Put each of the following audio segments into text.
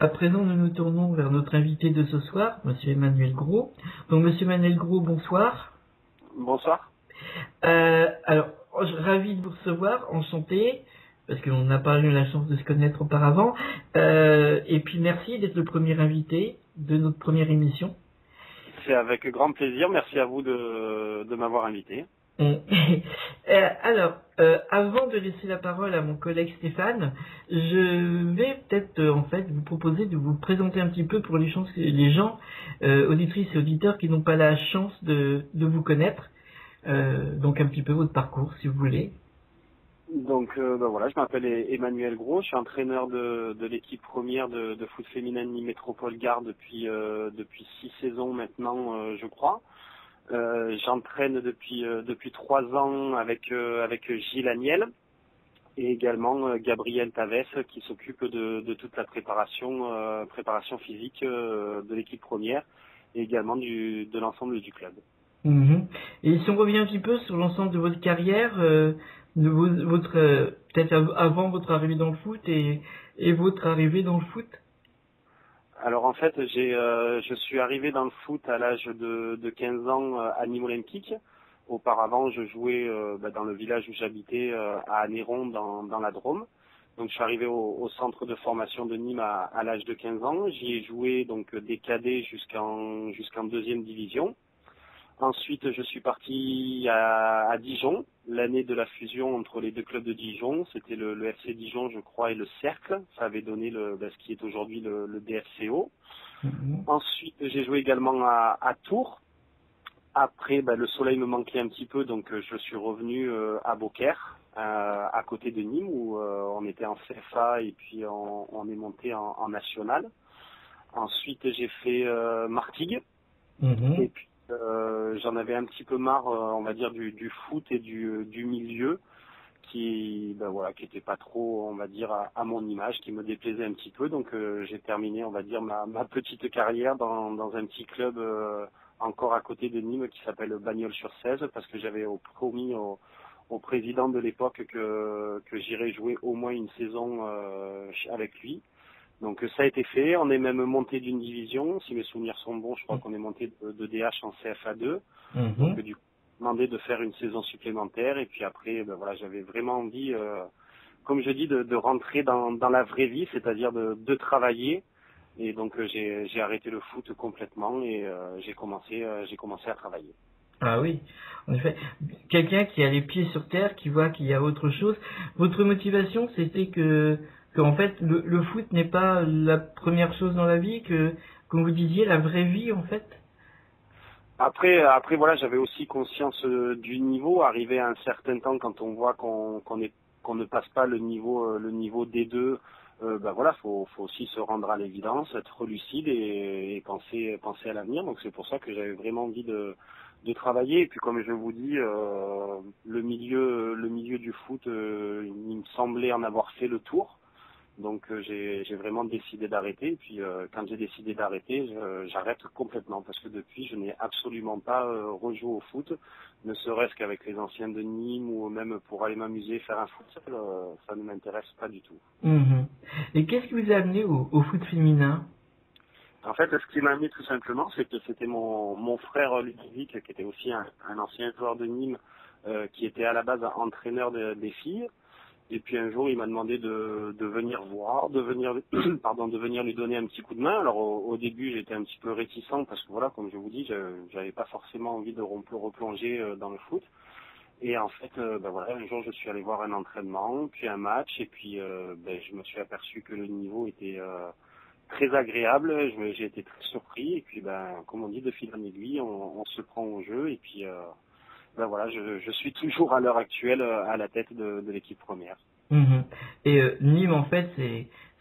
À présent, nous nous tournons vers notre invité de ce soir, Monsieur Emmanuel Gros. Donc, Monsieur Emmanuel Gros, bonsoir. Bonsoir. Alors, je suis ravi de vous recevoir, enchanté, parce qu'on n'a pas eu la chance de se connaître auparavant. Et puis, merci d'être le premier invité de notre première émission. C'est avec grand plaisir. Merci à vous de m'avoir invité. Alors, avant de laisser la parole à mon collègue Stéphane, je vais peut-être en fait vous proposer de vous présenter un petit peu pour les gens, auditrices et auditeurs qui n'ont pas la chance de vous connaître. Donc un petit peu votre parcours, si vous voulez. Donc voilà, je m'appelle Emmanuel Gros, je suis entraîneur de l'équipe première de foot féminin Nîmes Métropole Gare depuis 6 saisons maintenant, je crois. J'entraîne depuis 3 ans avec Gilles Agniel et également Gabriel Taves qui s'occupe de toute la préparation physique de l'équipe première et également de l'ensemble du club. Mhm. Et si on revient un petit peu sur l'ensemble de votre carrière, peut-être avant votre arrivée dans le foot et votre arrivée dans le foot. Alors en fait, je suis arrivé dans le foot à l'âge de 15 ans à Nîmes Olympique. Auparavant, je jouais dans le village où j'habitais à Anéron dans la Drôme. Donc je suis arrivé au centre de formation de Nîmes à l'âge de 15 ans. J'y ai joué donc des cadets jusqu'en deuxième division. Ensuite, je suis parti à Dijon, l'année de la fusion entre les deux clubs de Dijon. C'était le FC Dijon, je crois, et le Cercle. Ça avait donné ce qui est aujourd'hui le DFCO. Mhm. Ensuite, j'ai joué également à Tours. Après, le soleil me manquait un petit peu, donc je suis revenu à Beaucaire, à côté de Nîmes, où on était en CFA et puis on est monté en national. Ensuite, j'ai fait Martigues. Mhm. Et puis j'en avais un petit peu marre, on va dire, du foot et du milieu qui était pas trop, on va dire, à mon image, qui me déplaisait un petit peu. Donc j'ai terminé, on va dire, ma petite carrière dans un petit club encore à côté de Nîmes qui s'appelle Bagnols-sur-Cèze, parce que j'avais promis au président de l'époque que j'irais jouer au moins une saison avec lui. Donc ça a été fait, on est même monté d'une division, si mes souvenirs sont bons, je crois qu'on est monté de DH en CFA2. Donc Mhm. du coup, demandé de faire une saison supplémentaire et puis après, j'avais vraiment envie, comme je dis, de rentrer dans la vraie vie, c'est-à-dire de travailler. Et donc j'ai arrêté le foot complètement et j'ai commencé à travailler. Ah oui, en effet. Quelqu'un qui a les pieds sur terre, qui voit qu'il y a autre chose. Votre motivation, c'était que en fait, le foot n'est pas la première chose dans la vie, que, comme vous disiez, la vraie vie, en fait. Après voilà, j'avais aussi conscience du niveau. Arrivé à un certain temps, quand on voit qu'on ne passe pas le niveau D2, faut aussi se rendre à l'évidence, être lucide et penser à l'avenir. Donc c'est pour ça que j'avais vraiment envie de travailler. Et puis comme je vous dis, le milieu du foot, il me semblait en avoir fait le tour. Donc j'ai vraiment décidé d'arrêter. Et puis quand j'ai décidé d'arrêter, j'arrête complètement parce que depuis je n'ai absolument pas rejoué au foot, ne serait-ce qu'avec les anciens de Nîmes ou même pour aller m'amuser, faire un foot, ça ne m'intéresse pas du tout. Mhm. Et qu'est-ce qui vous a amené au foot féminin? En fait, ce qui m'a amené tout simplement, c'est que c'était mon frère Ludovic, qui était aussi un ancien joueur de Nîmes, qui était à la base entraîneur des filles. Et puis un jour, il m'a demandé de venir voir, de venir lui donner un petit coup de main. Alors au début, j'étais un petit peu réticent parce que voilà, comme je vous dis, j'avais pas forcément envie de replonger dans le foot. Et en fait, un jour, je suis allé voir un entraînement, puis un match, et puis je me suis aperçu que le niveau était très agréable. J'ai été très surpris, et puis comme on dit, de fil en aiguille, on se prend au jeu, et puis je suis toujours à l'heure actuelle à la tête de l'équipe première. Mhm. Et Nîmes, en fait,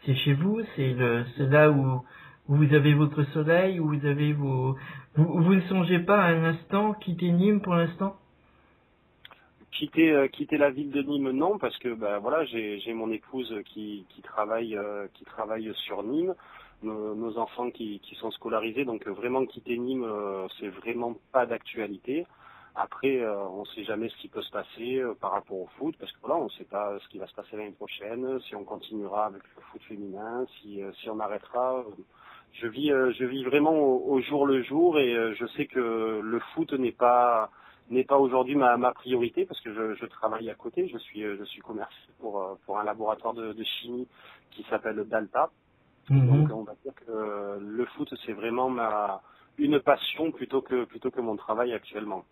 c'est chez vous, c'est là où vous avez votre soleil, où vous avez vous ne songez pas à un instant quitter Nîmes pour l'instant? Quitter la ville de Nîmes, non, parce que j'ai mon épouse qui travaille sur Nîmes, nos enfants qui sont scolarisés, donc vraiment quitter Nîmes, c'est vraiment pas d'actualité. Après, on ne sait jamais ce qui peut se passer par rapport au foot, parce que voilà, on ne sait pas ce qui va se passer l'année prochaine, si on continuera avec le foot féminin, si on arrêtera. Je vis vraiment au jour le jour, et je sais que le foot n'est pas aujourd'hui ma priorité, parce que je travaille à côté. Je suis commercial pour un laboratoire de chimie qui s'appelle Dalta. Donc on va dire que le foot, c'est vraiment une passion plutôt que mon travail actuellement.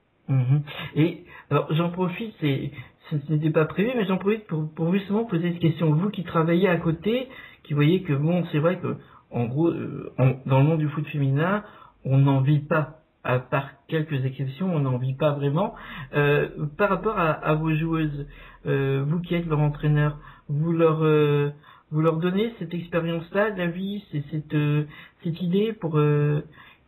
Et alors j'en profite, ce n'était pas prévu, mais j'en profite pour justement poser cette question. Vous qui travaillez à côté, qui voyez que bon, c'est vrai que en gros, dans le monde du foot féminin, on n'en vit pas. À part quelques exceptions, on n'en vit pas vraiment. Par rapport à vos joueuses, vous qui êtes leur entraîneur, vous leur donnez cette expérience-là, d'avis, cette idée pour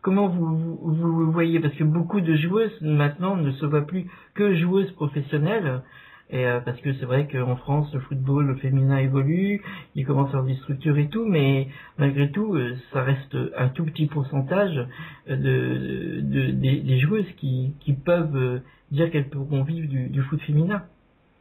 comment vous voyez, parce que beaucoup de joueuses maintenant ne se voient plus que joueuses professionnelles, et parce que c'est vrai qu'en France le football le féminin évolue, il commence à avoir des structures et tout, mais malgré tout ça reste un tout petit pourcentage des joueuses qui peuvent dire qu'elles pourront vivre du foot féminin.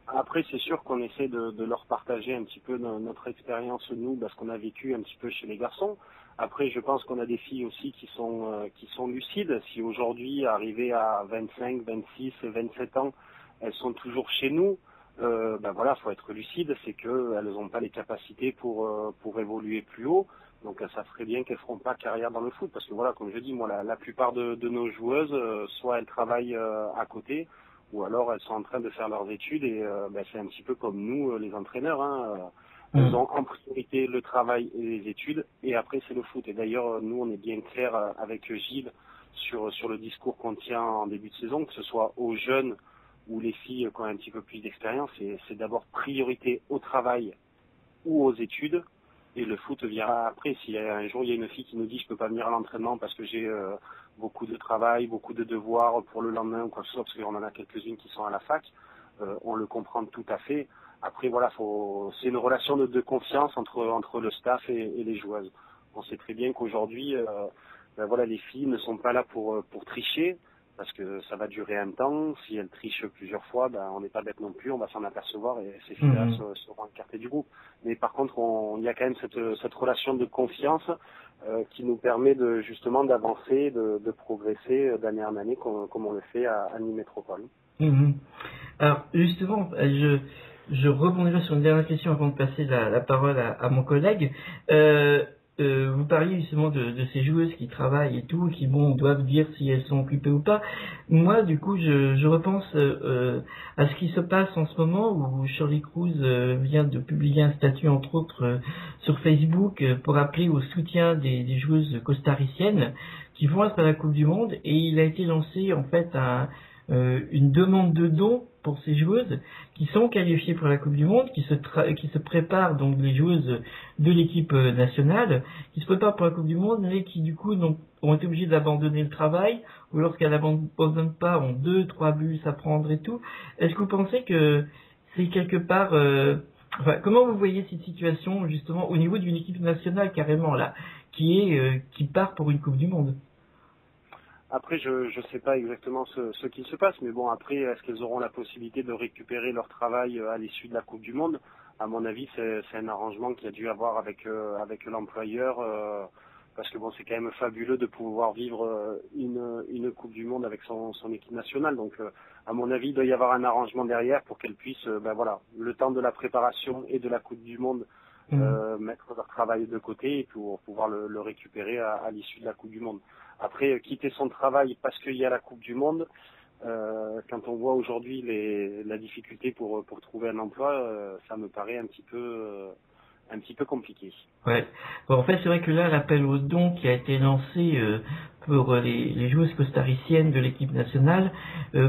Après, c'est sûr qu'on essaie de leur partager un petit peu notre expérience, nous, parce qu'on a vécu un petit peu chez les garçons. Après, je pense qu'on a des filles aussi qui sont lucides. Si aujourd'hui, arrivées à 25, 26, 27 ans, elles sont toujours chez nous, ben voilà, faut être lucide, c'est qu'elles n'ont pas les capacités pour évoluer plus haut. Donc ça serait bien qu'elles ne feront pas carrière dans le foot, parce que voilà, comme je dis, moi, la plupart de nos joueuses, soit elles travaillent à côté, ou alors elles sont en train de faire leurs études, et ben, c'est un petit peu comme nous, les entraîneurs, hein. Elles ont en priorité le travail et les études, et après c'est le foot. Et d'ailleurs, nous, on est bien clair avec Gilles sur le discours qu'on tient en début de saison, que ce soit aux jeunes ou les filles qui ont un petit peu plus d'expérience, c'est d'abord priorité au travail ou aux études, et le foot viendra après. Si un jour il y a une fille qui nous dit je peux pas venir à l'entraînement parce que j'ai beaucoup de travail, beaucoup de devoirs pour le lendemain ou quoi que ce soit, parce qu'on en a quelques-unes qui sont à la fac, on le comprend tout à fait. Après voilà, c'est une relation de confiance entre le staff et les joueuses. On sait très bien qu'aujourd'hui, ben voilà, les filles ne sont pas là pour tricher, parce que ça va durer un temps. Si elles trichent plusieurs fois, ben, on n'est pas bête non plus, on va s'en apercevoir, et ces filles-là seront écartées du groupe. Mais par contre, il y a quand même cette relation de confiance qui nous permet justement d'avancer, de progresser d'année en année, comme on le fait à Nîmes Métropole. Alors justement, je rebondirai sur une dernière question avant de passer la parole à mon collègue. Vous parliez justement de ces joueuses qui travaillent et tout, qui doivent dire si elles sont occupées ou pas. Moi, du coup, je repense à ce qui se passe en ce moment, où Shirley Cruz vient de publier un statut, entre autres, sur Facebook pour appeler au soutien des joueuses costariciennes qui vont être à la Coupe du Monde, et il a été lancé en fait une demande de dons pour ces joueuses qui sont qualifiées pour la Coupe du Monde, qui se préparent, donc les joueuses de l'équipe nationale, qui se préparent pour la Coupe du Monde, mais qui du coup ont été obligées d'abandonner le travail, ou lorsqu'elles n'abandonnent pas, ont 2-3 bus à prendre et tout. Est-ce que vous pensez que c'est quelque part... comment vous voyez cette situation, justement, au niveau d'une équipe nationale, carrément, là, qui part pour une Coupe du Monde? Après, je ne sais pas exactement ce qui se passe, mais bon, après, est-ce qu'elles auront la possibilité de récupérer leur travail à l'issue de la Coupe du Monde? À mon avis, c'est un arrangement qu'il y a dû avoir avec l'employeur, parce que bon, c'est quand même fabuleux de pouvoir vivre une Coupe du Monde avec son équipe nationale. Donc, à mon avis, il doit y avoir un arrangement derrière pour qu'elles puissent, ben voilà, le temps de la préparation et de la Coupe du Monde, mettre leur travail de côté et pour pouvoir le récupérer à l'issue de la Coupe du Monde. Après, quitter son travail parce qu'il y a la Coupe du Monde, quand on voit aujourd'hui la difficulté pour trouver un emploi, ça me paraît un petit peu compliqué. Ouais. Bon, en fait, c'est vrai que là, l'appel aux dons qui a été lancé pour les joueuses costariciennes de l'équipe nationale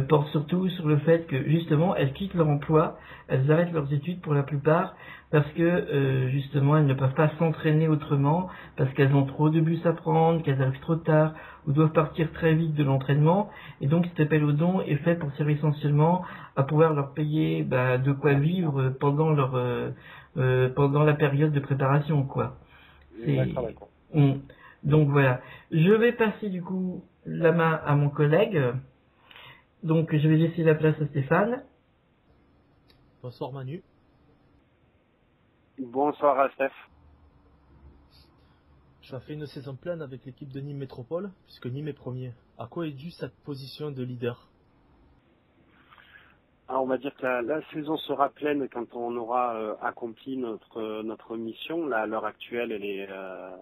porte surtout sur le fait que, justement, elles quittent leur emploi, elles arrêtent leurs études pour la plupart, parce que, justement, elles ne peuvent pas s'entraîner autrement, parce qu'elles ont trop de bus à prendre, qu'elles arrivent trop tard, ou doivent partir très vite de l'entraînement. Et donc, cet appel aux dons est fait pour servir essentiellement à pouvoir leur payer de quoi vivre pendant la période de préparation, quoi. D'accord. Donc voilà. Je vais passer du coup la main à mon collègue. Donc je vais laisser la place à Stéphane. Bonsoir Manu. Bonsoir à Steph. Tu as fait une saison pleine avec l'équipe de Nîmes Métropole, puisque Nîmes est premier. À quoi est due cette position de leader? Alors, on va dire que la saison sera pleine quand on aura accompli notre mission. Là, à l'heure actuelle, elle est,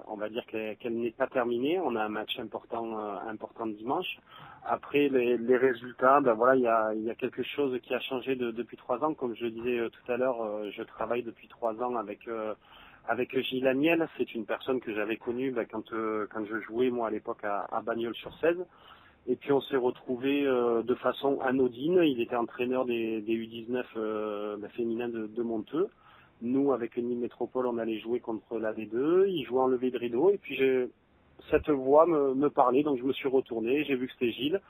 on va dire qu'elle n'est pas terminée. On a un match important dimanche. Après, les résultats, ben voilà, il y a quelque chose qui a changé depuis 3 ans. Comme je le disais tout à l'heure, je travaille depuis 3 ans avec Gilles Aniel. C'est une personne que j'avais connue quand je jouais moi à l'époque à Bagnols-sur-Cèze. Et puis on s'est retrouvé de façon anodine. Il était entraîneur des U19 féminins de Monteux. Nous, avec Nîmes Métropole, on allait jouer contre la D2. Il jouait en levée de rideau. Et puis cette voix me parlait, donc je me suis retourné. J'ai vu que c'était Gilles.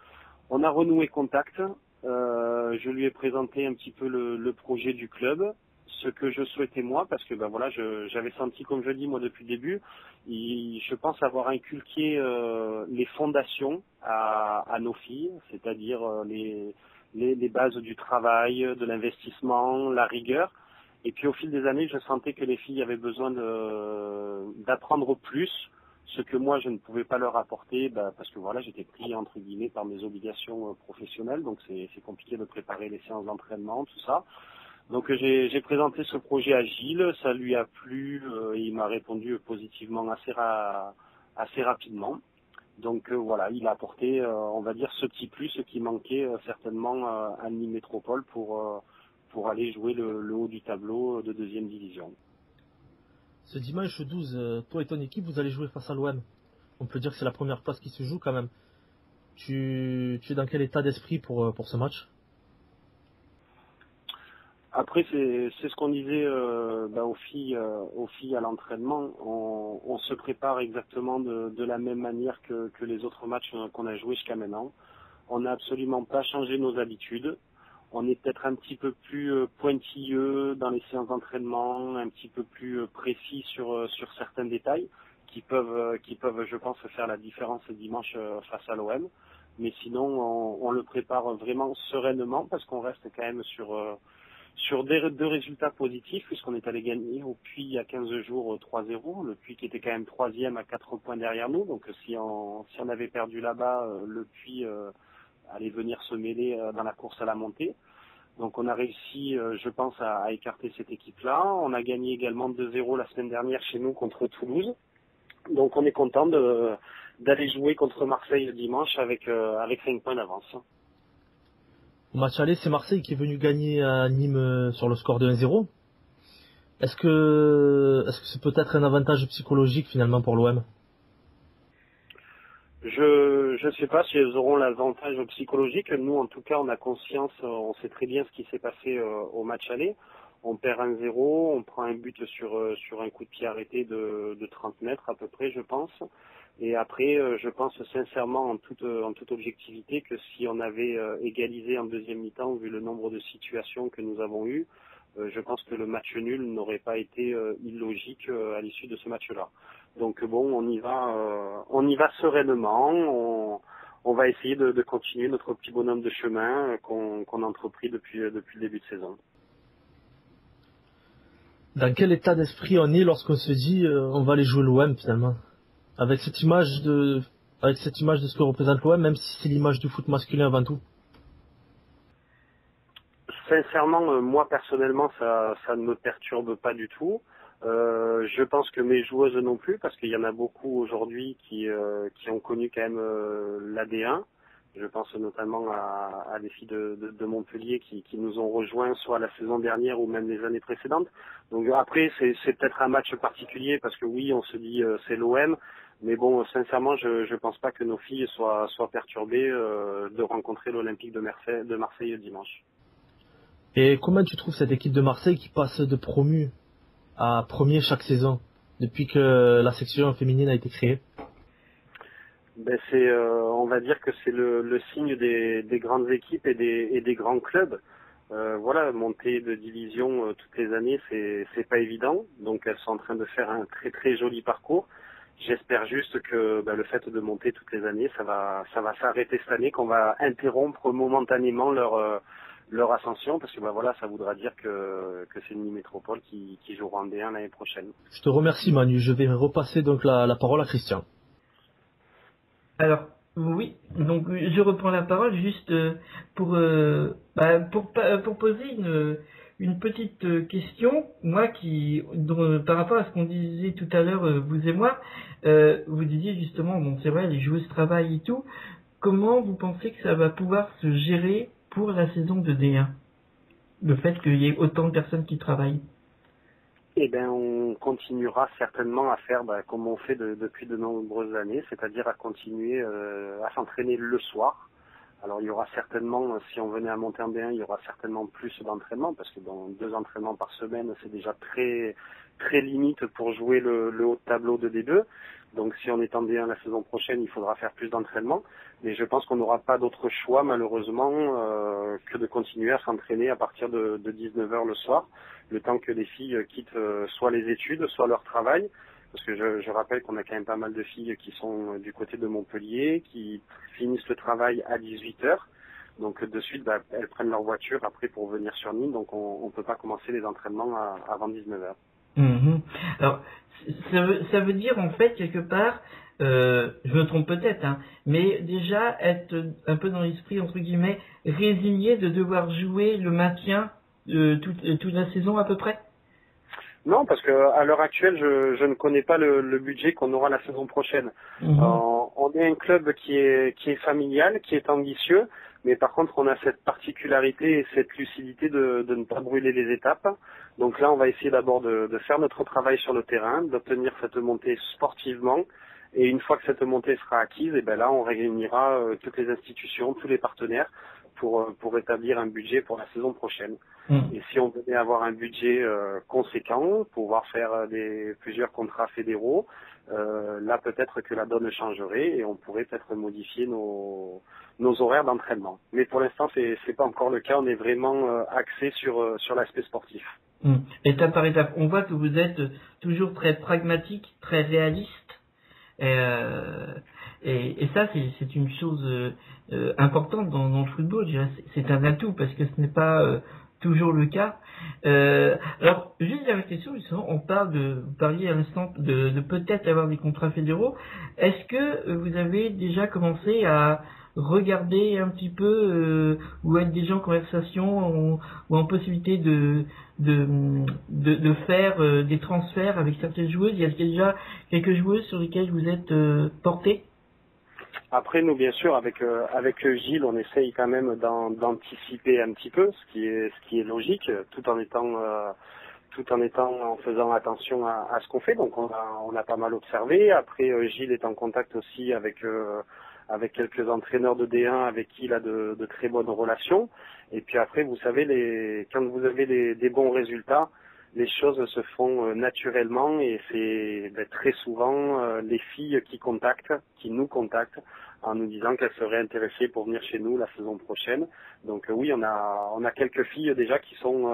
On a renoué contact. Je lui ai présenté un petit peu le projet du club, ce que je souhaitais moi, parce que ben voilà, j'avais senti, comme je dis moi depuis le début, je pense avoir inculqué les fondations à nos filles, c'est-à-dire les bases du travail, de l'investissement, la rigueur. Et puis au fil des années, je sentais que les filles avaient besoin d'apprendre plus, ce que moi je ne pouvais pas leur apporter, parce que voilà, j'étais pris entre guillemets par mes obligations professionnelles, donc c'est compliqué de préparer les séances d'entraînement, tout ça. Donc j'ai présenté ce projet à Gilles, ça lui a plu, il m'a répondu positivement assez rapidement. Donc voilà, il a apporté, on va dire, ce petit plus qui manquait certainement à Nîmes Métropole pour aller jouer le haut du tableau de deuxième division. Ce dimanche 12, toi et ton équipe, vous allez jouer face à l'OM. On peut dire que c'est la première place qui se joue quand même. Tu es dans quel état d'esprit pour ce match? Après, c'est ce qu'on disait aux filles à l'entraînement. On se prépare exactement de la même manière que les autres matchs qu'on a joués jusqu'à maintenant. On n'a absolument pas changé nos habitudes. On est peut-être un petit peu plus pointilleux dans les séances d'entraînement, un petit peu plus précis sur certains détails qui peuvent, je pense, faire la différence dimanche face à l'OM. Mais sinon, on le prépare vraiment sereinement parce qu'on reste quand même sur deux résultats positifs, puisqu'on est allé gagner au Puy il y a 15 jours 3-0, le Puy qui était quand même troisième à 4 points derrière nous, donc si on avait perdu là-bas, le Puy allait venir se mêler dans la course à la montée. Donc on a réussi, je pense, à écarter cette équipe-là. On a gagné également 2-0 la semaine dernière chez nous contre Toulouse. Donc on est content d'aller jouer contre Marseille dimanche avec 5 points d'avance. Au match aller, c'est Marseille qui est venu gagner à Nîmes sur le score de 1-0. Est-ce que c'est peut-être un avantage psychologique finalement pour l'OM? Je ne sais pas si elles auront l'avantage psychologique. Nous, en tout cas, on a conscience, on sait très bien ce qui s'est passé au match aller. On perd 1-0, on prend un but sur un coup de pied arrêté de 30 mètres à peu près, je pense. Et après, je pense sincèrement, en toute objectivité, que si on avait égalisé en deuxième mi-temps, vu le nombre de situations que nous avons eues, je pense que le match nul n'aurait pas été illogique à l'issue de ce match-là. Donc bon, on y va sereinement. On va essayer de continuer notre petit bonhomme de chemin qu'on a entrepris depuis le début de saison. Dans quel état d'esprit on est lorsqu'on se dit on va aller jouer l'OM finalement? Avec cette image de ce que représente l'OM, même si c'est l'image du foot masculin avant tout. Sincèrement, moi personnellement, ça ne me perturbe pas du tout. Je pense que mes joueuses non plus, parce qu'il y en a beaucoup aujourd'hui qui ont connu quand même la D1. Je pense notamment à des filles de Montpellier qui nous ont rejoints soit la saison dernière ou même les années précédentes. Donc après, c'est peut-être un match particulier parce que oui, on se dit c'est l'OM. Mais bon, sincèrement, je pense pas que nos filles soient perturbées de rencontrer l'Olympique de Marseille dimanche. Et comment tu trouves cette équipe de Marseille qui passe de promu à premier chaque saison depuis que la section féminine a été créée? On va dire que c'est le signe des grandes équipes et des grands clubs. Voilà, monter de division toutes les années, c'est pas évident. Donc elles sont en train de faire un très très joli parcours. J'espère juste que le fait de monter toutes les années, ça va s'arrêter cette année, qu'on va interrompre momentanément leur ascension, parce que voilà, ça voudra dire que c'est une métropole qui jouera en D1 l'année prochaine. Je te remercie Manu, je vais repasser donc la parole à Christian. Alors, oui, donc je reprends la parole juste pour poser une petite question, moi par rapport à ce qu'on disait tout à l'heure, vous et moi, vous disiez justement, bon c'est vrai, les joueuses travaillent et tout, comment vous pensez que ça va pouvoir se gérer pour la saison de D1, le fait qu'il y ait autant de personnes qui travaillent? Eh bien, on continuera certainement à faire comme on fait depuis de nombreuses années, c'est-à-dire à continuer à s'entraîner le soir. Alors il y aura certainement, si on venait à monter en D1, il y aura certainement plus d'entraînements, parce que 2 entraînements par semaine, c'est déjà très très limite pour jouer le haut de tableau de D2. Donc si on est en D1 la saison prochaine, il faudra faire plus d'entraînements. Mais je pense qu'on n'aura pas d'autre choix, malheureusement, que de continuer à s'entraîner à partir de 19h le soir, le temps que les filles quittent soit les études, soit leur travail. Parce que je rappelle qu'on a quand même pas mal de filles qui sont du côté de Montpellier, qui finissent le travail à 18h. Donc de suite, elles prennent leur voiture après pour venir sur Nîmes. Donc on ne peut pas commencer les entraînements avant 19h. Mmh. Alors, ça veut dire en fait quelque part, je me trompe peut-être, hein, mais déjà être un peu dans l'esprit, entre guillemets, résigné de devoir jouer le maintien toute la saison à peu près? Non, parce que à l'heure actuelle, je ne connais pas le budget qu'on aura la saison prochaine. On est un club qui est familial, qui est ambitieux, mais par contre, on a cette particularité et cette lucidité de ne pas brûler les étapes. Donc là, on va essayer d'abord de faire notre travail sur le terrain, d'obtenir cette montée sportivement. Et une fois que cette montée sera acquise, et là, on réunira toutes les institutions, tous les partenaires pour établir un budget pour la saison prochaine. Et si on venait avoir un budget conséquent, pouvoir faire plusieurs contrats fédéraux, là peut-être que la donne changerait et on pourrait peut-être modifier nos horaires d'entraînement. Mais pour l'instant, c'est pas encore le cas. On est vraiment axé sur l'aspect sportif. Étape par étape. On voit que vous êtes toujours très pragmatique, très réaliste. Et ça, c'est une chose importante dans le football. Je dirais, c'est un atout parce que ce n'est pas toujours le cas. Alors, juste la question, justement, vous parliez à l'instant de peut-être avoir des contrats fédéraux. Est-ce que vous avez déjà commencé à regarder un petit peu ou être déjà en conversation ou en possibilité de faire des transferts avec certaines joueuses? Y a-t-il déjà quelques joueuses sur lesquelles vous êtes porté? Après, nous, bien sûr, avec Gilles, on essaye quand même d'anticiper un petit peu, ce qui est logique, tout en faisant attention à ce qu'on fait. Donc, on a pas mal observé. Après, Gilles est en contact aussi avec quelques entraîneurs de D1 avec qui il a de très bonnes relations. Et puis après, vous savez, quand vous avez des bons résultats, les choses se font naturellement et c'est très souvent les filles qui nous contactent en nous disant qu'elles seraient intéressées pour venir chez nous la saison prochaine. Donc oui, on a quelques filles déjà qui sont,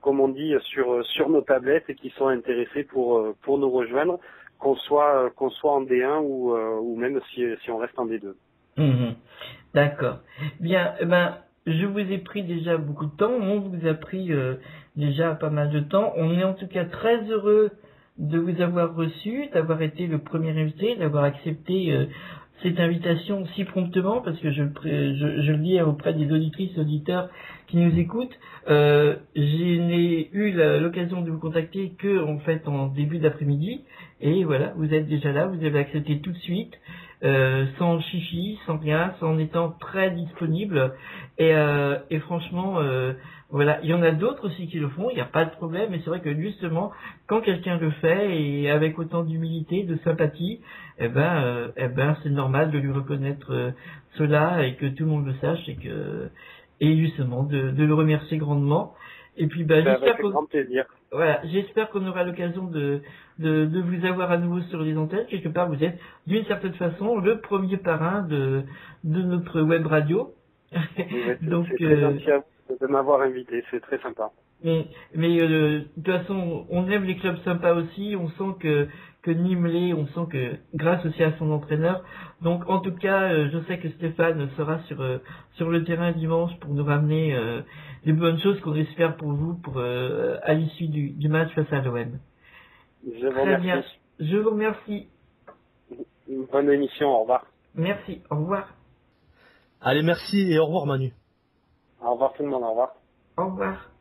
comme on dit, sur nos tablettes et qui sont intéressées pour nous rejoindre, qu'on soit en D1 ou même si on reste en D2. D'accord. Bien, je vous ai pris déjà beaucoup de temps, on vous a pris déjà pas mal de temps. On est en tout cas très heureux de vous avoir reçu, d'avoir été le premier invité, d'avoir accepté cette invitation si promptement, parce que je le dis auprès des auditrices et auditeurs qui nous écoutent. Je n'ai eu l'occasion de vous contacter que en fait en début d'après-midi, et voilà, vous êtes déjà là, vous avez accepté tout de suite. Sans chichi, sans rien, en étant très disponible et franchement voilà, il y en a d'autres aussi qui le font, il n'y a pas de problème, mais c'est vrai que justement quand quelqu'un le fait et avec autant d'humilité, de sympathie, c'est normal de lui reconnaître cela et que tout le monde le sache et justement de le remercier grandement. Et puis avec grand plaisir. Voilà, j'espère qu'on aura l'occasion de vous avoir à nouveau sur les antennes. Quelque part, vous êtes d'une certaine façon le premier parrain de notre web radio. Donc, c'est très gentil à vous de m'avoir invité, c'est très sympa. Mais de toute façon, on aime les clubs sympas aussi. On sent que Nîmes l'est. On sent que grâce aussi à son entraîneur. Donc en tout cas, je sais que Stéphane sera sur le terrain dimanche pour nous ramener des bonnes choses qu'on espère pour vous à l'issue du match face à l'OM. Je vous Très remercie. bien. Je vous remercie. Une bonne émission, au revoir. Merci. Au revoir. Allez, merci et au revoir Manu. Au revoir tout le monde, au revoir. Au revoir.